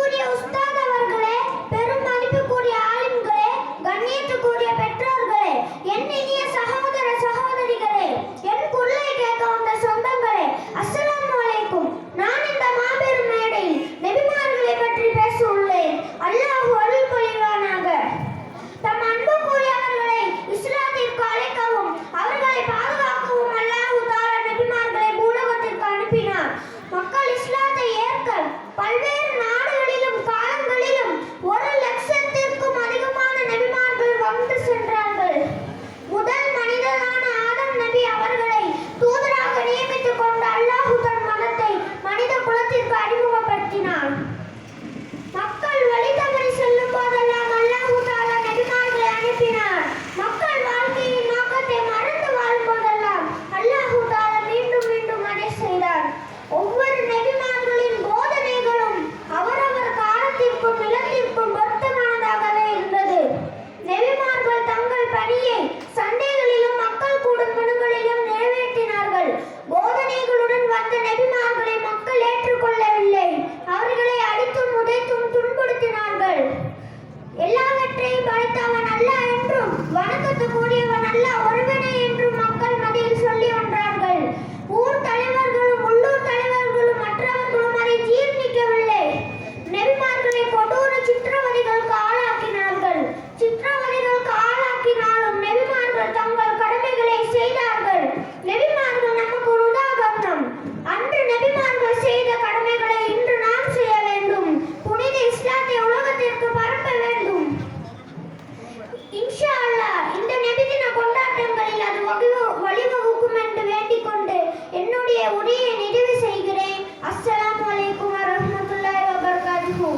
மதிப்புக்குரிய உஸ்தாத் அவர்களே, பெரும் மதிப்புக்குரிய ஆலிம்களே, கண்ணியத்துக்குரிய பெற்றோர்களே, என் இனிய சகோதர சகோதரிகளே, என் குரலை கேட்க வந்த சொந்தங்களே, அஸ்ஸலாமு அலைக்கும். நான் இந்த மாபெரும் மேடையில் நபிமார்களை பற்றி பேச உள்ளேன். அல்லாஹ் அருள் புரிவானாக. தம் அன்புக்குரியவர்களை இஸ்லாத்திற்கு அழைக்கவும் அவர்களை பாதுகாக்கவும் அல்லாஹ் தஆலா நபிமார்களை பூலோகத்திற்கு அனுப்பினார். மக்கள் இஸ்லாத்தை ஏற்க பல்வேறு நாடுகளிலும் காலங்களிலும் 1,00,000த்திற்கும் அதிகமான நபிமார்கள் வந்து சென்றார்கள். முதல் மனிதரான ஆதம் நபி அவர்களை தூதராக நியமித்துக் கொண்ட அல்லாஹ் தன் மதத்தை மனித குலத்திற்கு அறிமுகப்படுத்தினார். மக்கள் வழி தவறி செல்லும் போதெல்லாம் அல்லாஹ் தஆலா நபிமார்களை அனுப்பினார். மக்கள் வாழ்க்கையின் நோக்கத்தை மறந்து வாழும் போதெல்லாம் அல்லாஹ் தஆலா மீண்டும் மீண்டும் அதை செய்தார். ஒவ்வொரு நபிமார்களின் போதனைகளும் அவரவர் காலத்திற்கும் இடத்திற்கும் பொருத்தமானதாகவே இருந்தது. நபிமார்கள் தங்கள் பணியை சண்டைகளிலும் மக்கள் கூடும் இடங்களிலும் நிறைவேற்றினார்கள். போதனைகளுடன் வந்த நபிமார்களை மக்கள் ஏற்றுக்கொள்ளவில்லை. அவர்களை அடித்தும் உதைத்தும் துன்புறுத்தினார்கள். எல்லாவற்றையும் படைத்தவன் அல்லாஹ் என்றும் வணக்கத்துக்குரியவன் அல்லாஹ் ஒருவனே என்றும் மக்கள் மத்தியில் சொல்லி வந்தார்கள். ஊர் தலைவர்களும் உள்ளூர் தலைவர்களும் மற்றவர்களும் அதை ஜீர்ணிக்கவில்லை. நபிமார்களை கொடூர சித்திரவதைகளுக்கு ஆளாக்கினார்கள். சித்திரவதைகளுக்கு ஆளாக்கினாலும் நபிமார்கள் தங்கள் கடமைகளை செய்தார்கள். நபிமார்கள் நமக்கு ஒரு உதாரணம். அன்று நபிமார்கள் செய்த கடமைகளை இன்று நாம் செய்ய வேண்டும். புனித இஸ்லாத்தை உலகத்திற்கு பரப்ப வேண்டும். இன்ஷா அல்லாஹ் இந்த நபிதின கொண்டாட்டங்களில் அது வழிவகுக்கும் என்று வேண்டிக் கொண்டு என்னுடைய உரையை நிறைவு செய்கிறேன். அஸ்ஸலாமு அலைக்கும் வரஹ்மத்துல்லாஹி வபரகாத்துஹு.